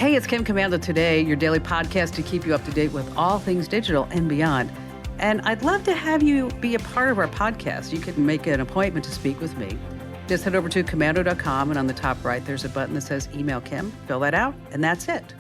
Hey, it's Kim Komando today, your daily podcast to keep you up to date with all things digital and beyond. And I'd love to have you be a part of our podcast. You can make an appointment to speak with me. Just head over to Komando.com, and on the top right, there's a button that says Email Kim. Fill that out, and that's it.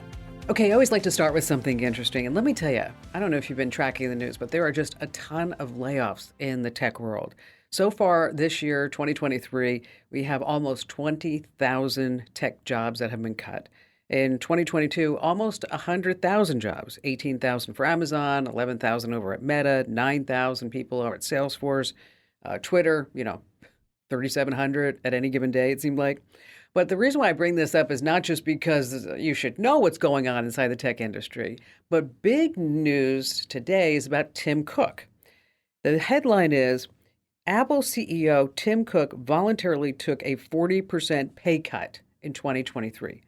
Okay, I always like to start with something interesting. And let me tell you, I don't know if you've been tracking the news, but there are just a ton of layoffs in the tech world. So far this year, 2023, we have almost 20,000 tech jobs that have been cut. In 2022, almost 100,000 jobs, 18,000 for Amazon, 11,000 over at Meta, 9,000 people over at Salesforce, Twitter, 3,700 at any given day, it seemed like. But the reason why I bring this up is not just because you should know what's going on inside the tech industry, but big news today is about Tim Cook. The headline is, Apple CEO Tim Cook voluntarily took a 40% pay cut in 2023.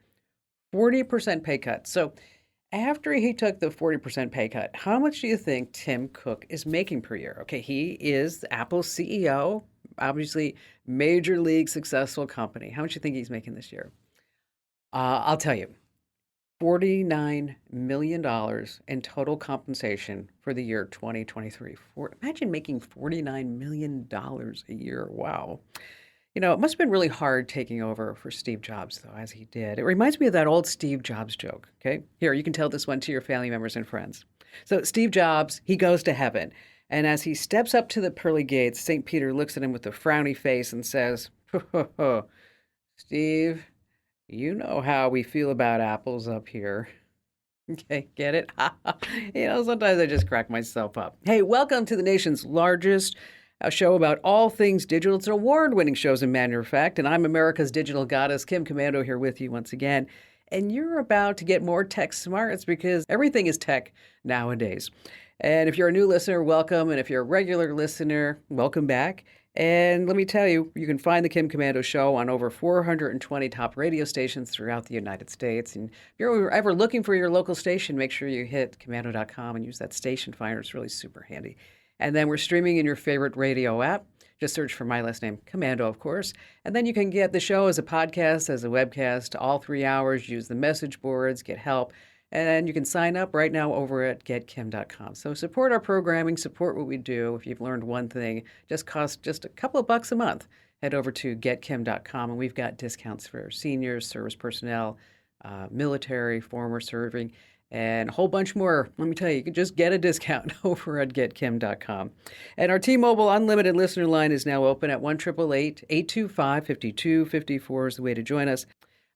40% pay cut. So after he took the 40% pay cut, how much do you think Tim Cook is making per year? Okay, he is Apple's CEO, obviously major league successful company. How much do you think he's making this year? I'll tell you, $49 million in total compensation for the year 2023. Imagine making $49 million a year. Wow. It must have been really hard taking over for Steve Jobs, though, as he did. It reminds me of that old Steve Jobs joke, okay? Here, you can tell this one to your family members and friends. So Steve Jobs, he goes to heaven. And as he steps up to the pearly gates, St. Peter looks at him with a frowny face and says, Steve, you know how we feel about apples up here. Okay, get it? Sometimes I just crack myself up. Hey, welcome to the nation's largest show about all things digital. It's an award-winning show, as a matter of fact, and I'm America's digital goddess, Kim Komando, here with you once again. And you're about to get more tech smarts because everything is tech nowadays. And if you're a new listener, welcome. And if you're a regular listener, welcome back. And let me tell you, you can find the Kim Komando Show on over 420 top radio stations throughout the United States. And if you're ever looking for your local station, make sure you hit Komando.com and use that station finder. It's really super handy. And then we're streaming in your favorite radio app. Just search for my last name, Komando, of course. And then you can get the show as a podcast, as a webcast, all 3 hours. Use the message boards, get help. And you can sign up right now over at getkim.com. So support our programming, support what we do. If you've learned one thing, just costs just a couple of bucks a month. Head over to getkim.com, and we've got discounts for seniors, service personnel, military, former serving, and a whole bunch more. Let me tell you, you can just get a discount over at getkim.com. And our T-Mobile Unlimited listener line is now open at 1-888-825-5254 is the way to join us.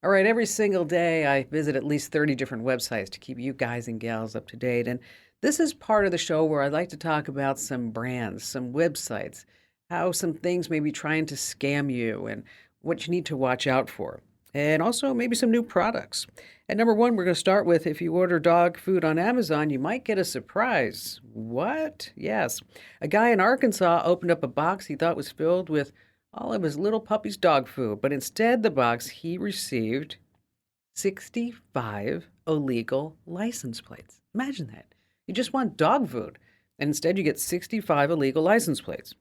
All right, every single day I visit at least 30 different websites to keep you guys and gals up to date. And this is part of the show where I'd like to talk about some brands, some websites, how some things may be trying to scam you and what you need to watch out for. And also maybe some new products. And number one, we're going to start with, if you order dog food on Amazon, you might get a surprise. What? Yes. A guy in Arkansas opened up a box he thought was filled with all of his little puppy's dog food. But instead, the box, he received 65 illegal license plates. Imagine that. You just want dog food, and instead you get 65 illegal license plates.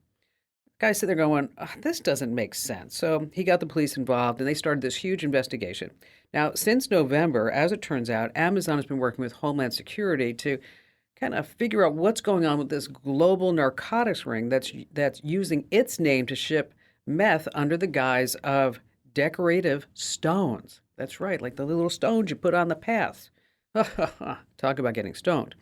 Guys sit there going, this doesn't make sense. So he got the police involved, and they started this huge investigation. Now, since November, as it turns out, Amazon has been working with Homeland Security to kind of figure out what's going on with this global narcotics ring that's using its name to ship meth under the guise of decorative stones. That's right, like the little stones you put on the path. Talk about getting stoned.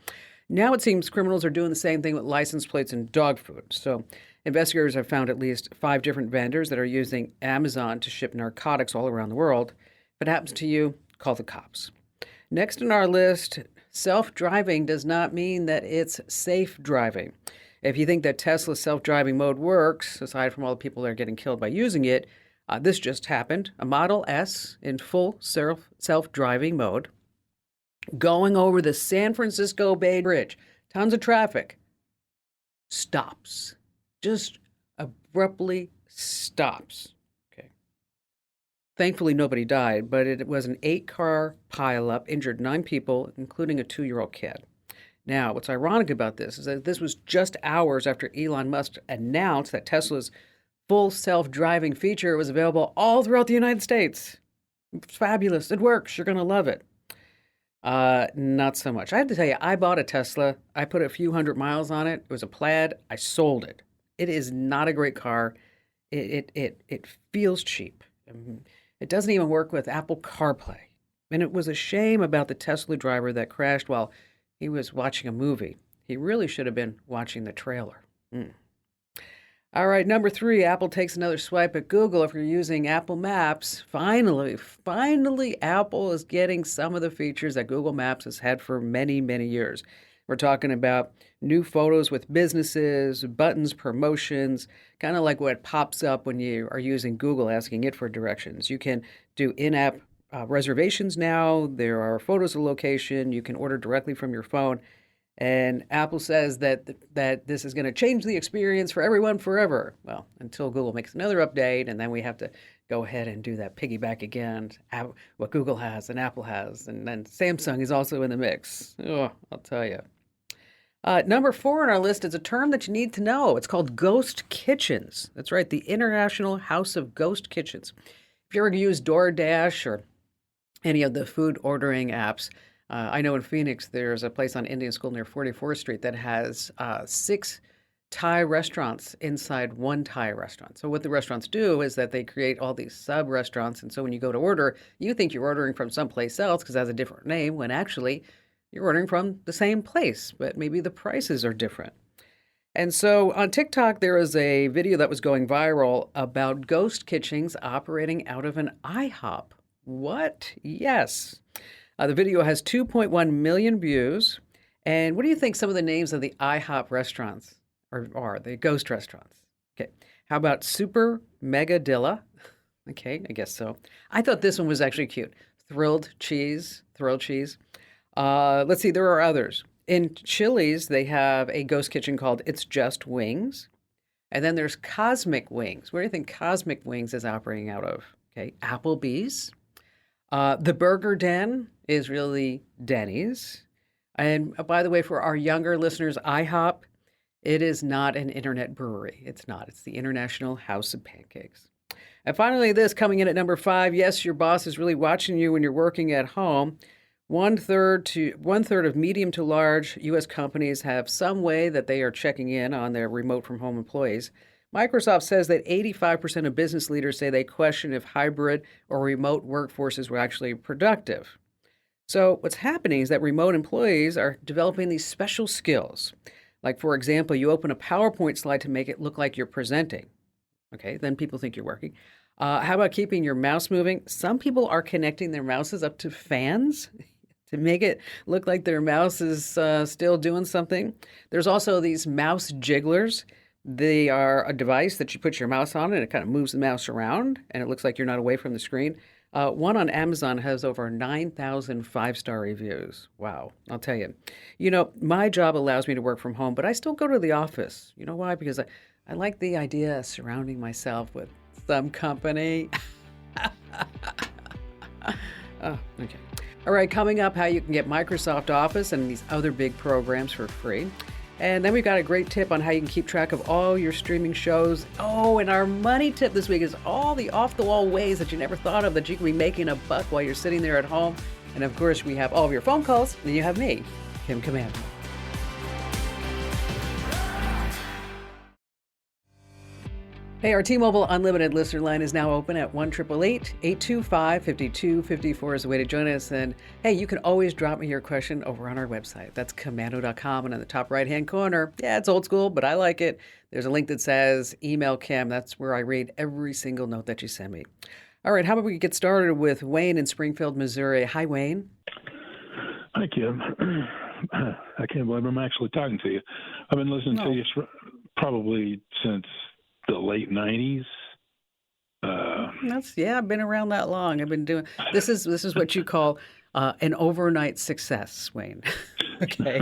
Now it seems criminals are doing the same thing with license plates and dog food. So investigators have found at least 5 different vendors that are using Amazon to ship narcotics all around the world. If it happens to you, call the cops. Next on our list, self-driving does not mean that it's safe driving. If you think that Tesla's self-driving mode works, aside from all the people that are getting killed by using it, this just happened. A Model S in full self-driving mode going over the San Francisco Bay Bridge. Tons of traffic. Stops. Just abruptly stops. Okay. Thankfully, nobody died, but it was an 8-car pileup, injured 9 people, including a 2-year-old kid. Now, what's ironic about this is that this was just hours after Elon Musk announced that Tesla's full self-driving feature was available all throughout the United States. It's fabulous. It works. You're going to love it. Not so much. I have to tell you, I bought a Tesla. I put a few hundred miles on it. It was a Plaid. I sold it. It is not a great car. It feels cheap. It doesn't even work with Apple CarPlay. And it was a shame about the Tesla driver that crashed while he was watching a movie. He really should have been watching the trailer. Mm. All right, number 3, Apple takes another swipe at Google if you're using Apple Maps. Finally, Apple is getting some of the features that Google Maps has had for many, many years. We're talking about new photos with businesses, buttons, promotions, kind of like what pops up when you are using Google asking it for directions. You can do in-app reservations now. There are photos of location. You can order directly from your phone. And Apple says that this is going to change the experience for everyone forever. Well, until Google makes another update, and then we have to go ahead and do that piggyback again. What Google has and Apple has, and then Samsung is also in the mix. Oh, I'll tell you. Number 4 on our list is a term that you need to know. It's called ghost kitchens. That's right, the International House of Ghost Kitchens. If you ever use DoorDash or any of the food ordering apps, I know in Phoenix, there's a place on Indian School near 44th Street that has 6 Thai restaurants inside one Thai restaurant. So what the restaurants do is that they create all these sub-restaurants. And so when you go to order, you think you're ordering from someplace else because it has a different name, when actually you're ordering from the same place, but maybe the prices are different. And so on TikTok, there is a video that was going viral about ghost kitchens operating out of an IHOP. What? Yes. The video has 2.1 million views. And what do you think some of the names of the IHOP restaurants are the ghost restaurants? Okay. How about Super Mega Dilla? Okay, I guess so. I thought this one was actually cute. Thrilled cheese. Let's see, there are others. In Chili's, they have a ghost kitchen called It's Just Wings. And then there's Cosmic Wings. Where do you think Cosmic Wings is operating out of? Okay, Applebee's. The Burger Den is really Denny's. And by the way, for our younger listeners, IHOP, it is not an internet brewery. It's not. It's the International House of Pancakes. And finally, this coming in at number 5. Yes, your boss is really watching you when you're working at home. One third of medium to large U.S. companies have some way that they are checking in on their remote from home employees. Microsoft says that 85% of business leaders say they question if hybrid or remote workforces were actually productive. So what's happening is that remote employees are developing these special skills. Like, for example, you open a PowerPoint slide to make it look like you're presenting. Okay, then people think you're working. How about keeping your mouse moving? Some people are connecting their mouses up to fans to make it look like their mouse is still doing something. There's also these mouse jigglers. They are a device that you put your mouse on and it kind of moves the mouse around and it looks like you're not away from the screen. One on Amazon has over 9,000 five-star reviews. Wow, I'll tell you. You know, my job allows me to work from home, but I still go to the office. You know why? Because I like the idea of surrounding myself with some company. Oh, okay. All right, coming up, how you can get Microsoft Office and these other big programs for free. And then we've got a great tip on how you can keep track of all your streaming shows. Oh, and our money tip this week is all the off-the-wall ways that you never thought of that you can be making a buck while you're sitting there at home. And of course, we have all of your phone calls, and you have me, Kim Komando. Hey, our T-Mobile Unlimited listener line is now open at 1-888-825-5254 is the way to join us. And hey, you can always drop me your question over on our website. That's komando.com. And in the top right-hand corner, yeah, it's old school, but I like it. There's a link that says Email Kim. That's where I read every single note that you send me. All right, how about we get started with Wayne in Springfield, Missouri. Hi, Wayne. Hi, Kim. I can't believe I'm actually talking to you. I've been listening to you probably since the late 90s. I've been around that long. I've been doing this is what you call an overnight success, Wayne. Okay.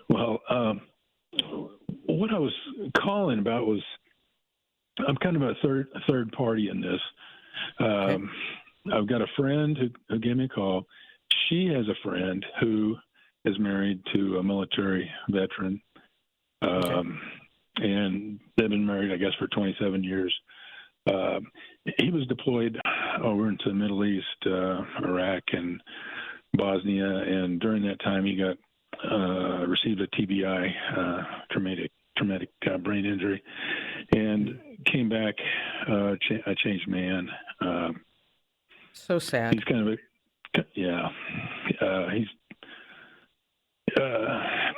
Well, what I was calling about was I'm kind of a third party in this. Okay. I've got a friend who gave me a call. She has a friend who is married to a military veteran. Okay. And they've been married, I guess, for 27 years. He was deployed over into the Middle East, Iraq, and Bosnia, and during that time he got received a TBI, traumatic brain injury, and came back a changed man. So sad. He's kind of he's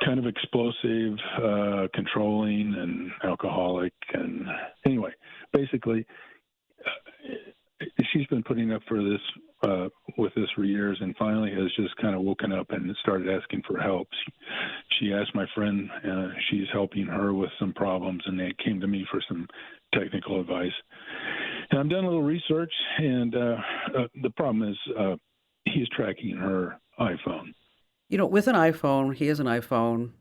kind of explosive, controlling, and alcoholic. And anyway, basically, she's been putting up for this with this for years, and finally has just kind of woken up and started asking for help. She asked my friend, she's helping her with some problems, and they came to me for some technical advice. And I've done a little research, and the problem is he's tracking her iPhone. With an iPhone, he has an iPhone,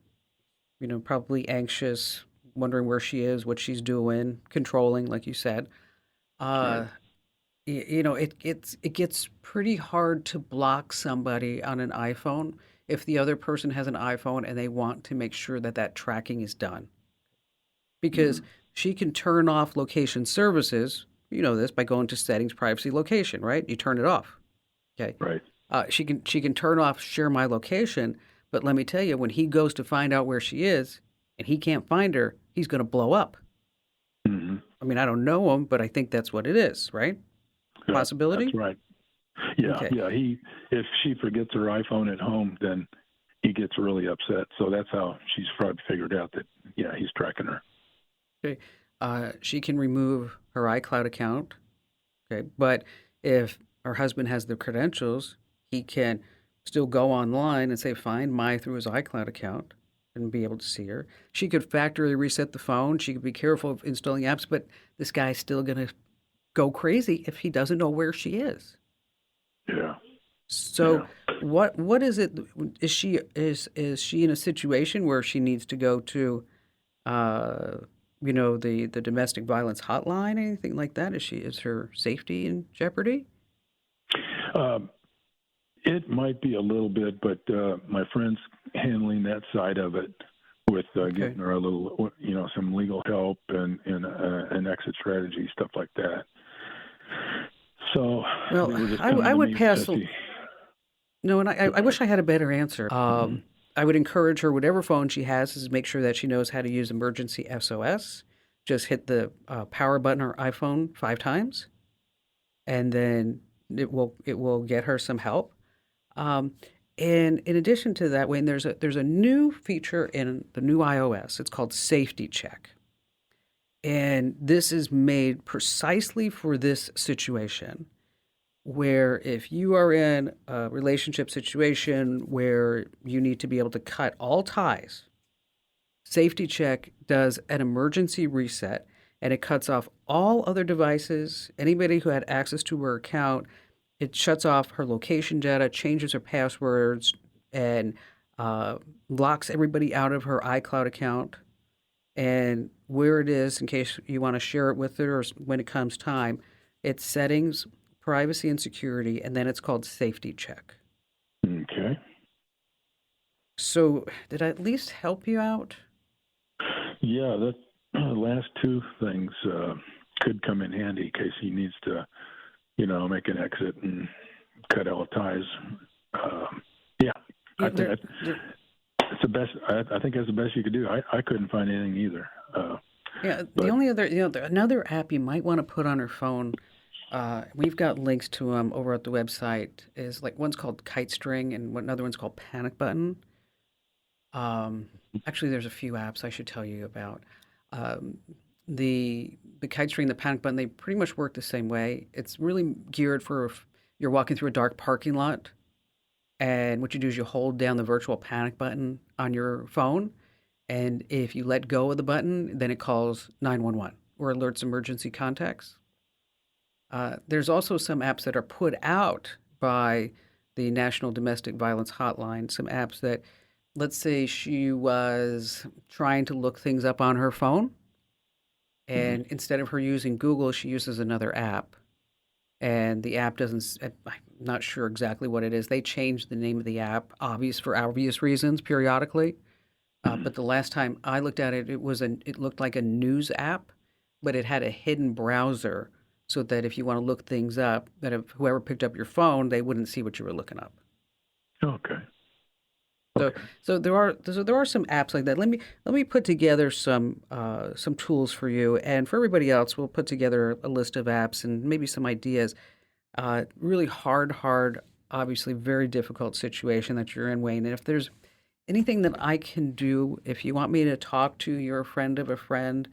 probably anxious, wondering where she is, what she's doing, controlling, like you said. Right. It gets pretty hard to block somebody on an iPhone if the other person has an iPhone and they want to make sure that that tracking is done. Because she can turn off location services, you know this, by going to settings, privacy, location, right? You turn it off. Okay. Right. She can turn off share my location, but let me tell you, when he goes to find out where she is and he can't find her, he's going to blow up. Mm-hmm. I mean, I don't know him, but I think that's what it is, right? Possibility? That's right. Yeah, Okay. yeah. If she forgets her iPhone at home, then he gets really upset. So that's how she's probably figured out that he's tracking her. Okay. She can remove her iCloud account. Okay. But if her husband has the credentials, he can still go online and say, find my through his iCloud account and be able to see her. She could factory reset the phone. She could be careful of installing apps, but this guy's still going to go crazy if he doesn't know where she is. Yeah. So Yeah. what is it? Is she in a situation where she needs to go to the domestic violence hotline, anything like that? Is her safety in jeopardy? It might be a little bit, but my friend's handling that side of it with getting her a little, some legal help and an exit strategy, stuff like that. So, Well, I would pass. No, and I wish I had a better answer. I would encourage her, whatever phone she has, is make sure that she knows how to use emergency SOS. Just hit the power button on her iPhone 5 times, and then it will get her some help. And in addition to that, Wayne, there's a new feature in the new iOS. It's called Safety Check. And this is made precisely for this situation where if you are in a relationship situation where you need to be able to cut all ties, Safety Check does an emergency reset and it cuts off all other devices, anybody who had access to her account. It shuts off her location data, changes her passwords, and locks everybody out of her iCloud account. And where it is, in case you want to share it with her or when it comes time, it's settings, privacy and security, and then it's called Safety Check. Okay. So did I at least help you out? Yeah, that last two things could come in handy in case he needs to, make an exit and cut all ties. I think it's the best. I think that's the best you could do. I couldn't find anything either. The only other, another app you might want to put on her phone. We've got links to them over at the website. Is like one's called Kite String and another one's called Panic Button. Actually, there's a few apps I should tell you about. The Kite String, the Panic Button, they pretty much work the same way. It's really geared for if you're walking through a dark parking lot, and what you do is you hold down the virtual panic button on your phone, and if you let go of the button, then it calls 911 or alerts emergency contacts. There's also some apps that are put out by the National Domestic Violence Hotline, some apps that, let's say she was trying to look things up on her phone, and instead of her using Google, she uses another app. And the app doesn't, I'm not sure exactly what it is. They changed the name of the app, for obvious reasons, periodically. But the last time I looked at it, it looked like a news app, but it had a hidden browser so that if you want to look things up, that if whoever picked up your phone, they wouldn't see what you were looking up. Okay. So, Okay. so there are some apps like that. Let me put together some tools for you, and for everybody else, we'll put together a list of apps and maybe some ideas. Really hard, obviously very difficult situation that you're in, Wayne. And if there's anything that I can do, if you want me to talk to your friend of a friend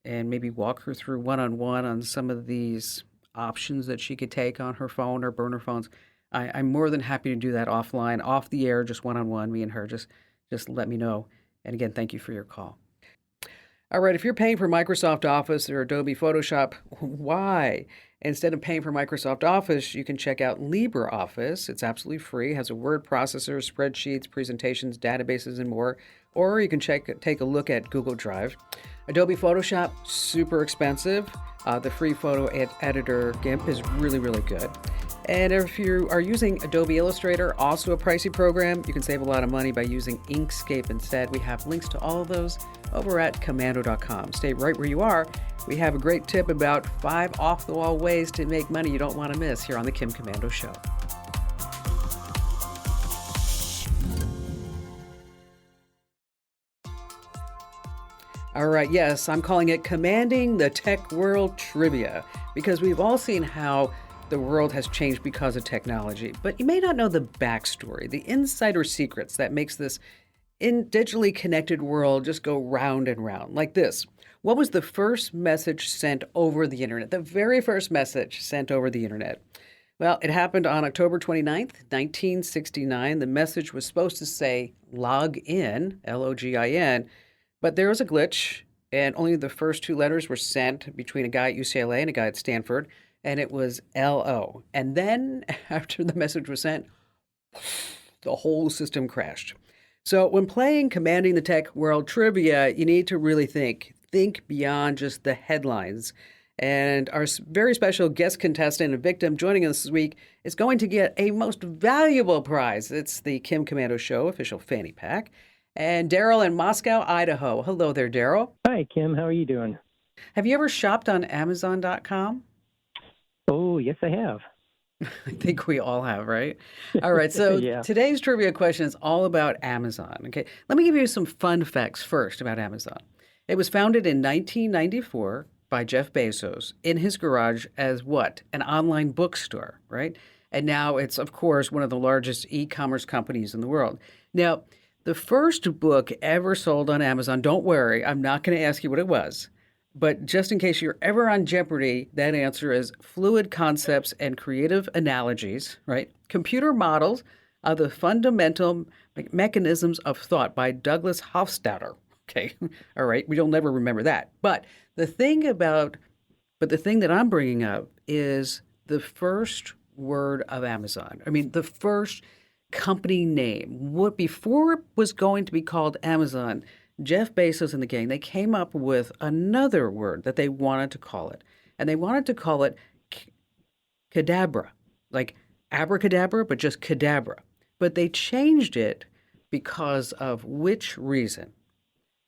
and maybe walk her through one on one on some of these options that she could take on her phone or burner phones, I'm more than happy to do that offline, off the air, just one on one, me and her. Just let me know. And again, thank you for your call. All right, if you're paying for Microsoft Office or Adobe Photoshop, why? Instead of paying for Microsoft Office, you can check out LibreOffice. It's absolutely free, has a word processor, spreadsheets, presentations, databases, and more. Or you can take a look at Google Drive. Adobe Photoshop, super expensive. The free photo editor GIMP is really, really good. And if you are using Adobe Illustrator, also a pricey program, you can save a lot of money by using Inkscape instead. We have links to all of those over at Komando.com. Stay right where you are. We have a great tip about 5 off-the-wall ways to make money you don't want to miss here on the Kim Komando Show. All right, yes, I'm calling it Commanding the Tech World Trivia, because we've all seen how the world has changed because of technology, but you may not know the backstory, the insider secrets that makes this digitally connected world just go round and round. Like this. What was the first message sent over the internet? The very first message sent over the internet. Well, it happened on October 29th, 1969. The message was supposed to say log in, Login, but there was a glitch, and only the first 2 letters were sent between a guy at UCLA and a guy at Stanford, and it was LO. And then, after the message was sent, the whole system crashed. So when playing Commanding the Tech World Trivia, you need to really think. Think beyond just the headlines. And our very special guest contestant and victim joining us this week is going to get a most valuable prize. It's the Kim Komando Show official fanny pack. And Daryl in Moscow, Idaho. Hello there, Daryl. Hi, Kim. How are you doing? Have you ever shopped on Amazon.com? Oh, yes, I have. I think we all have, right? All right, so Yeah. Today's trivia question is all about Amazon. Okay, let me give you some fun facts first about Amazon. It was founded in 1994 by Jeff Bezos in his garage as what? An online bookstore, right? And now it's, of course, one of the largest e-commerce companies in the world. Now, the first book ever sold on Amazon, don't worry, I'm not going to ask you what it was. But just in case you're ever on Jeopardy, that answer is Fluid Concepts and Creative Analogies, right? Computer Models of the Fundamental Mechanisms of Thought by Douglas Hofstadter. Okay, all right, we'll never remember that. But the thing that I'm bringing up is the first word of Amazon. I mean, the first company name. What before it was going to be called Amazon, Jeff Bezos and the gang, they came up with another word that they wanted to call it. And they wanted to call it cadabra, like abracadabra, but just cadabra. But they changed it because of which reason?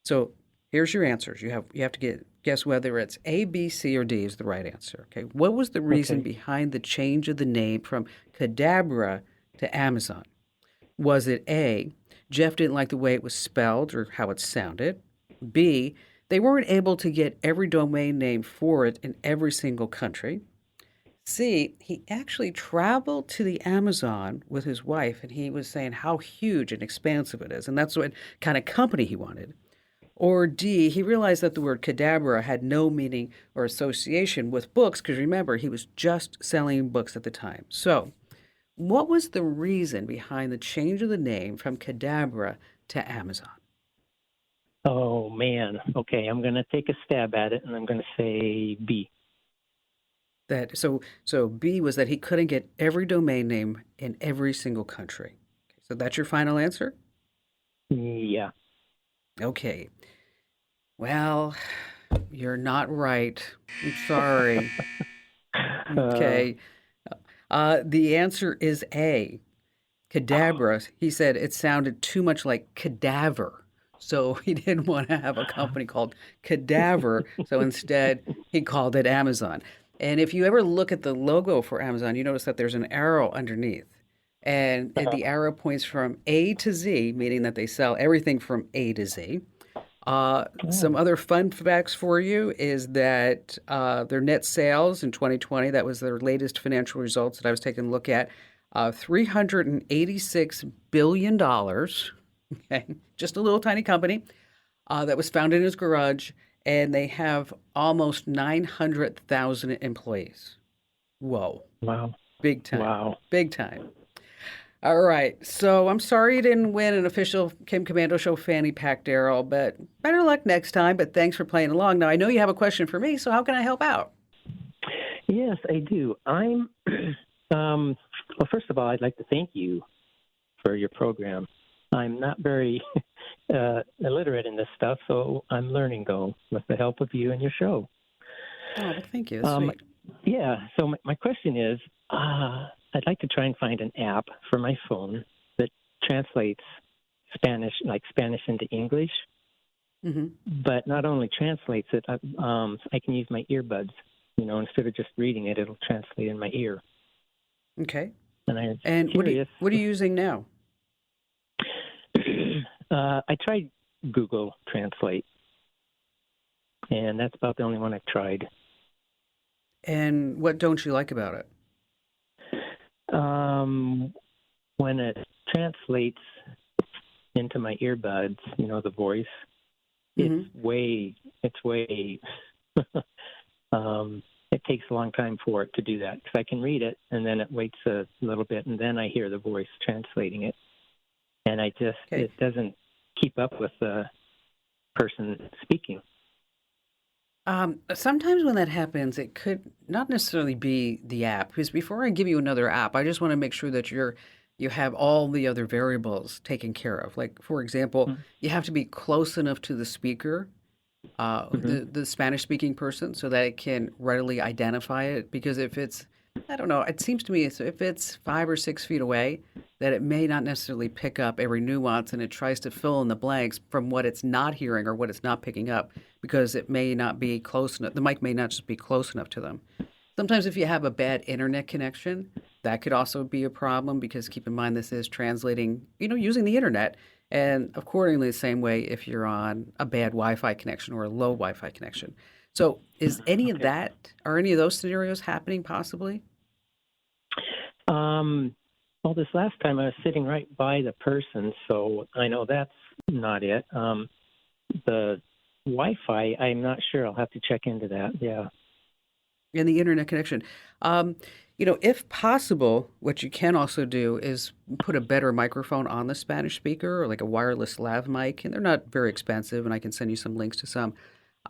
So here's your answers. You have to guess whether it's A, B, C, or D is the right answer. Okay. What was the reason behind the change of the name from cadabra to Amazon? Was it A, Jeff didn't like the way it was spelled or how it sounded? B, they weren't able to get every domain name for it in every single country? C, he actually traveled to the Amazon with his wife and he was saying how huge and expansive it is, and that's what kind of company he wanted. Or D, he realized that the word cadabra had no meaning or association with books because remember, he was just selling books at the time. So, what was the reason behind the change of the name from cadabra to Amazon? Oh, man. Okay, I'm going to take a stab at it, and I'm going to say B. So B was that he couldn't get every domain name in every single country. So that's your final answer? Yeah. Okay. Well, you're not right. I'm sorry. Okay. The answer is A. Cadabra. He said it sounded too much like cadaver. So he didn't want to have a company called Cadaver. So instead, he called it Amazon. And if you ever look at the logo for Amazon, you notice that there's an arrow underneath. And the arrow points from A to Z, meaning that they sell everything from A to Z. Some Oh, other fun facts for you is that their net sales in 2020, that was their latest financial results that I was taking a look at, $386 billion. Dollars. Okay, just a little tiny company that was founded in his garage, and they have almost 900,000 employees. Whoa, wow. big time, Wow. big time. All right. So I'm sorry you didn't win an official Kim Commando Show fanny pack, Daryl, but better luck next time. But thanks for playing along. Now, I know you have a question for me, so how can I help out? Yes, I do. Well, first of all, I'd like to thank you for your program. I'm not very illiterate in this stuff, so I'm learning, though, with the help of you and your show. Oh, well, thank you. That's Um, sweet. yeah, so my question is I'd like to try and find an app for my phone that translates Spanish, like Spanish into English, Hmm. but not only translates it, I can use my earbuds. Instead of just reading it, it'll translate in my ear. Okay. And I'm And curious. what are you using now? I tried Google Translate, and that's about the only one I've tried. And what don't you like about it? Um, when it translates into my earbuds, the voice, it's Hmm. way, it takes a long time for it to do that because I can read it and then it waits a little bit and then I hear the voice translating it. And Okay. it doesn't keep up with the person speaking. Sometimes when that happens, it could not necessarily be the app. Because before I give you another app, I just want to make sure that you have all the other variables taken care of. Like, for example, you have to be close enough to the speaker, Mm-hmm. the Spanish speaking person, so that it can readily identify it. Because if it's, I don't know, it seems to me if it's 5 or 6 feet away, that it may not necessarily pick up every nuance, and it tries to fill in the blanks from what it's not hearing or what it's not picking up because it may not be close enough. The mic may not just be close enough to them. Sometimes if you have a bad internet connection, that could also be a problem because keep in mind this is translating, using the internet. And accordingly, the same way if you're on a bad Wi-Fi connection or a low Wi-Fi connection. So is any of Okay. that, are any of those scenarios happening possibly? Um, well, this last time I was sitting right by the person, so I know that's not it. The Wi-Fi, I'm not sure. I'll have to check into that. Yeah. And the internet connection. Um, if possible, what you can also do is put a better microphone on the Spanish speaker or like a wireless lav mic, and they're not very expensive, and I can send you some links to some.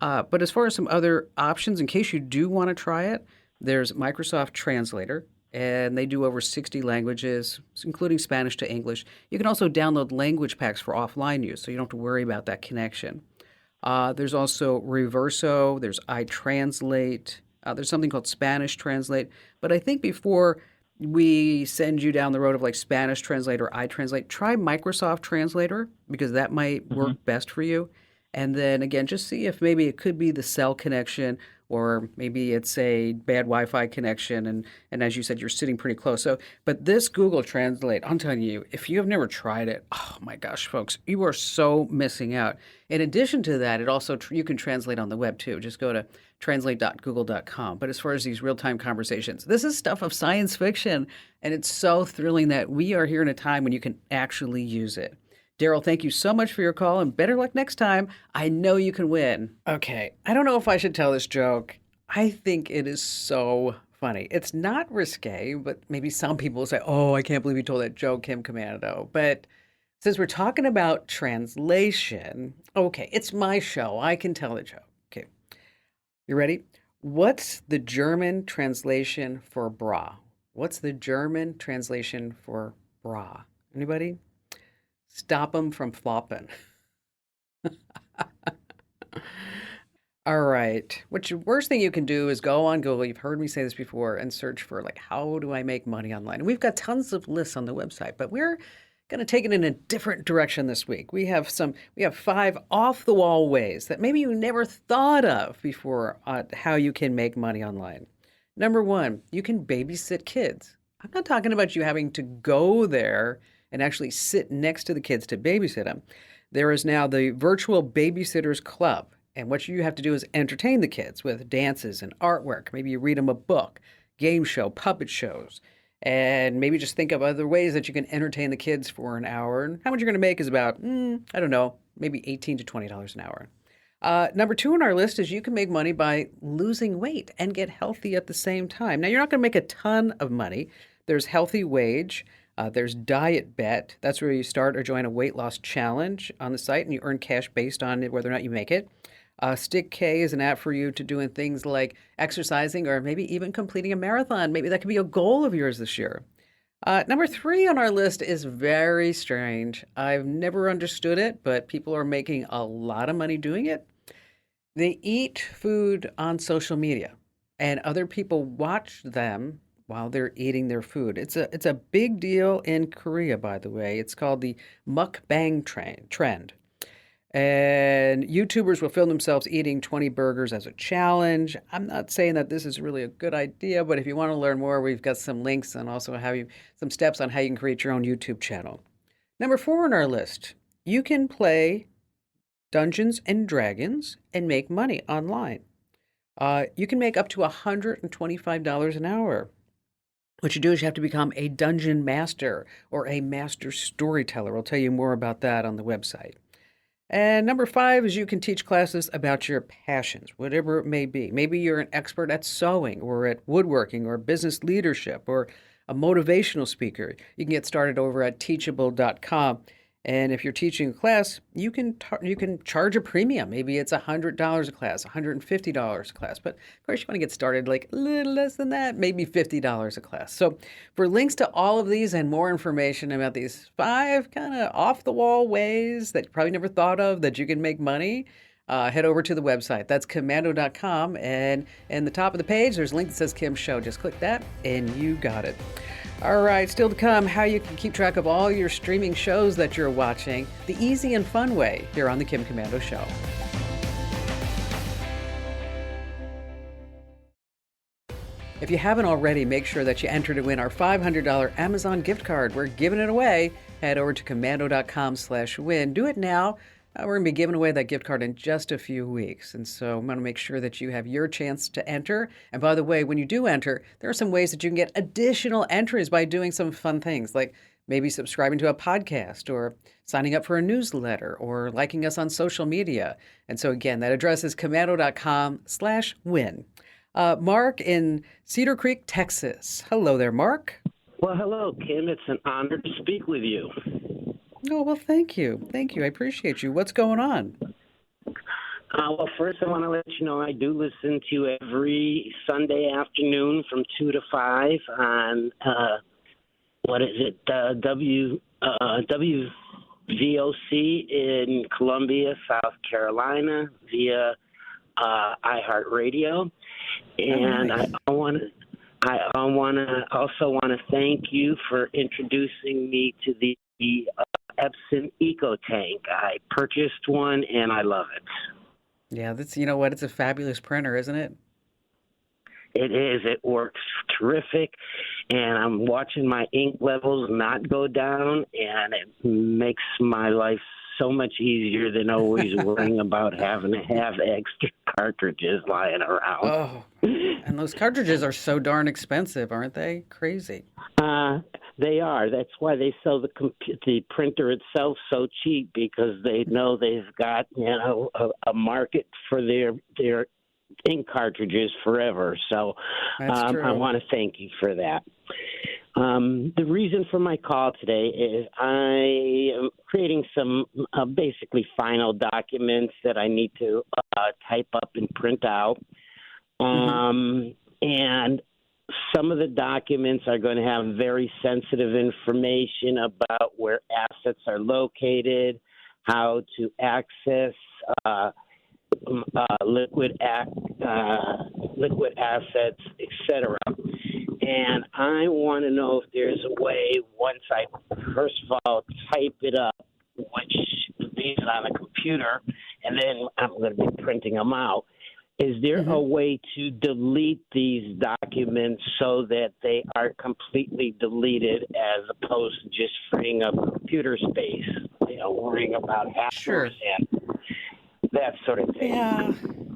But as far as some other options, in case you do want to try it, there's Microsoft Translator, and they do over 60 languages, including Spanish to English. You can also download language packs for offline use, so you don't have to worry about that connection. There's also Reverso, there's iTranslate, there's something called Spanish Translate. But I think before we send you down the road of like Spanish Translate or iTranslate, try Microsoft Translator because that might Hmm. work best for you. And then again, just see if maybe it could be the cell connection or maybe it's a bad Wi-Fi connection. And as you said, you're sitting pretty close. So, but this Google Translate, I'm telling you, if you have never tried it, oh my gosh, folks, you are so missing out. In addition to that, it also you can translate on the web too. Just go to translate.google.com. But as far as these real-time conversations, this is stuff of science fiction, and it's so thrilling that we are here in a time when you can actually use it. Daryl, thank you so much for your call and better luck next time. I know you can win. Okay, I don't know if I should tell this joke. I think it is so funny. It's not risque, but maybe some people will say, oh, I can't believe you told that joke, Kim Commando. But since we're talking about translation, okay, it's my show. I can tell the joke. Okay, you ready? What's the German translation for bra? What's the German translation for bra? Anybody? Stop them from flopping. All right. Which worst thing you can do is go on Google. You've heard me say this before and search for like how do I make money online? And we've got tons of lists on the website, but we're going to take it in a different direction this week. We have 5 off the wall ways that maybe you never thought of before how you can make money online. Number one, you can babysit kids. I'm not talking about you having to go there and actually sit next to the kids to babysit them. There is now the Virtual Babysitters Club. And what you have to do is entertain the kids with dances and artwork. Maybe you read them a book, game show, puppet shows, and maybe just think of other ways that you can entertain the kids for an hour. And how much you're going to make is about, I don't know, maybe $18 to $20 an hour. Number two on our list is you can make money by losing weight and get healthy at the same time. Now, you're not going to make a ton of money. There's Healthy Wage. There's Diet Bet. That's where you start or join a weight loss challenge on the site, and you earn cash based on whether or not you make it. Stick K is an app for you to doing things like exercising or maybe even completing a marathon. Maybe that could be a goal of yours this year. Number three on our list is very strange. I've never understood it, but people are making a lot of money doing it. They eat food on social media, and other people watch them while they're eating their food. It's a big deal in Korea, by the way. It's called the mukbang trend. And YouTubers will film themselves eating 20 burgers as a challenge. I'm not saying that this is really a good idea, but if you want to learn more, we've got some links and also some steps on how you can create your own YouTube channel. Number four on our list, you can play Dungeons and Dragons and make money online. You can make up to $125 an hour. What you do is you have to become a dungeon master or a master storyteller. I'll tell you more about that on the website. And number five is you can teach classes about your passions, whatever it may be. Maybe you're an expert at sewing or at woodworking or business leadership or a motivational speaker. You can get started over at teachable.com. And if you're teaching a class, you can charge a premium. Maybe it's $100 a class, $150 a class. But of course, you want to get started like a little less than that, maybe $50 a class. So for links to all of these and more information about these five kind of off-the-wall ways that you probably never thought of that you can make money, head over to the website. That's Komando.com. And in the top of the page, there's a link that says Kim Show. Just click that and you got it. All right, still to come, how you can keep track of all your streaming shows that you're watching the easy and fun way here on The Kim Komando Show. If you haven't already, make sure that you enter to win our $500 Amazon gift card. We're giving it away. Head over to komando.com/win. Do it now. We're going to be giving away that gift card in just a few weeks. And so I'm going to make sure that you have your chance to enter. And by the way, when you do enter, there are some ways that you can get additional entries by doing some fun things, like maybe subscribing to a podcast or signing up for a newsletter or liking us on social media. And so again, that address is komando.com/win. Mark in Cedar Creek, Texas. Hello there, Mark. Well, hello, Kim. It's an honor to speak with you. Oh, well, thank you. Thank you. I appreciate you. What's going on? Well, first, I want to let you know I do listen to you every Sunday afternoon from 2 to 5 on, WVOC in Columbia, South Carolina, via iHeartRadio. And nice. I also want to thank you for introducing me to the Epson Eco Tank. I purchased one and I love it. Yeah, you know what? It's a fabulous printer, isn't it? It is. It works terrific, and I'm watching my ink levels not go down, and it makes my life so much easier than always worrying about having to have extra cartridges lying around. Oh, and those cartridges are so darn expensive, aren't they? Crazy. They are. That's why they sell the printer itself so cheap, because they know they've got a market for their ink cartridges forever. So I want to thank you for that. The reason for my call today is I am creating some basically final documents that I need to type up and print out. And some of the documents are going to have very sensitive information about where assets are located, how to access liquid assets, etc. And I want to know if there's a way, once I first of all type it up, which is on a computer, and then I'm going to be printing them out, Is there Mm-hmm. a way to delete these documents so that they are completely deleted as opposed to just freeing up computer space, worrying about Sure. passwords and that sort of thing? Yeah.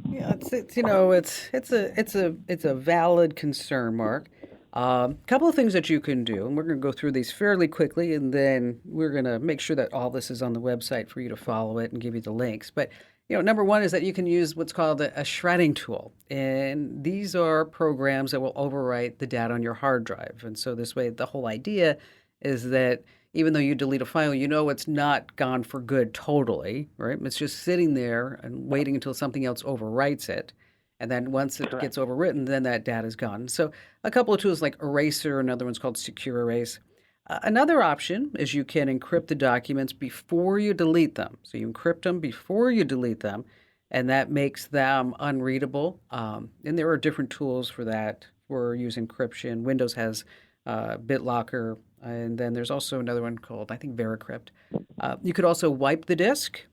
Yeah, it's a valid concern, Mark. Couple of things that you can do, and we're going to go through these fairly quickly, and then we're going to make sure that all this is on the website for you to follow it and give you the links. But number one is that you can use what's called a shredding tool, and these are programs that will overwrite the data on your hard drive. And so this way, the whole idea is that even though you delete a file, it's not gone for good totally, right? It's just sitting there and waiting until something else overwrites it. And then once it Correct. gets overwritten, then that data is gone. So a couple of tools like Eraser, another one's called Secure Erase. Another option is you can encrypt the documents before you delete them. So you encrypt them before you delete them, and that makes them unreadable. And there are different tools for that for using encryption. Windows has BitLocker, and then there's also another one called, I think, Veracrypt. You could also wipe the disk,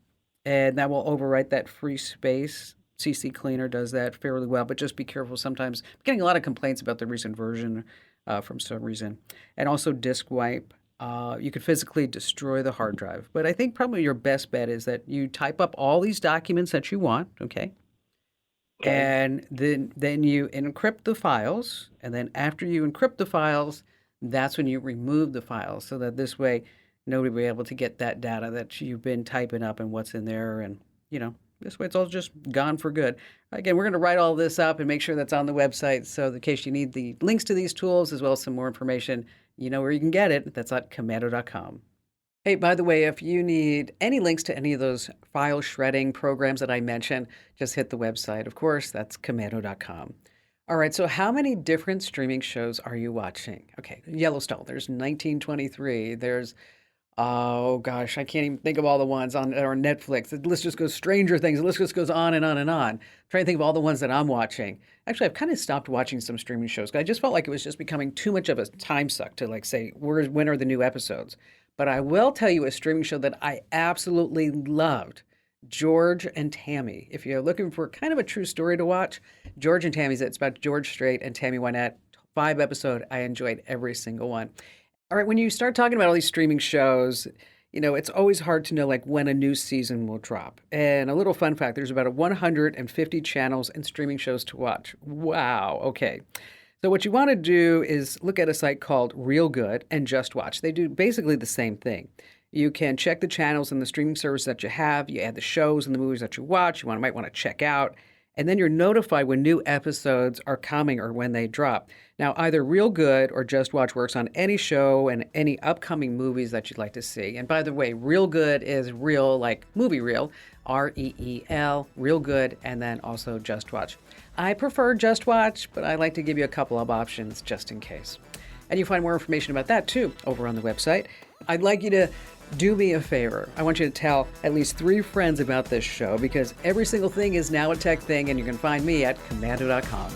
and that will overwrite that free space. CC Cleaner does that fairly well, but just be careful. Sometimes I'm getting a lot of complaints about the recent version from some reason. And also disk wipe. You could physically destroy the hard drive. But I think probably your best bet is that you type up all these documents that you want, okay? Okay. And then you encrypt the files. And then after you encrypt the files, that's when you remove the files so that this way nobody will be able to get that data that you've been typing up and what's in there. And, this way it's all just gone for good. Again, we're going to write all this up and make sure that's on the website. So in case you need the links to these tools as well as some more information, you know where you can get it. That's at Komando.com. Hey, by the way, if you need any links to any of those file shredding programs that I mentioned, just hit the website. Of course, that's Komando.com. All right, so how many different streaming shows are you watching? Okay, Yellowstone, there's 1923. There's, oh gosh, I can't even think of all the ones on Netflix. The list just goes Stranger Things. The list just goes on and on and on. I'm trying to think of all the ones that I'm watching. Actually, I've kind of stopped watching some streaming shows because I just felt like it was just becoming too much of a time suck to say, when are the new episodes? But I will tell you a streaming show that I absolutely loved, George and Tammy. If you're looking for kind of a true story to watch, George and Tammy's, it's about George Strait and Tammy Wynette. 5 episodes. I enjoyed every single one. All right, when you start talking about all these streaming shows, it's always hard to know when a new season will drop. And a little fun fact, there's about 150 channels and streaming shows to watch. Wow, okay. So what you want to do is look at a site called Real Good and Just Watch. They do basically the same thing. You can check the channels and the streaming service that you have. You add the shows and the movies that you watch. Might want to check out. And then you're notified when new episodes are coming or when they drop. Now, either Real Good or Just Watch works on any show and any upcoming movies that you'd like to see. And by the way, Real Good is real, like movie reel, REEL, Real Good, and then also Just Watch. I prefer Just Watch, but I like to give you a couple of options just in case. And you find more information about that too over on the website. I'd like you to do me a favor. I want you to tell at least 3 friends about this show because every single thing is now a tech thing, and you can find me at Komando.com.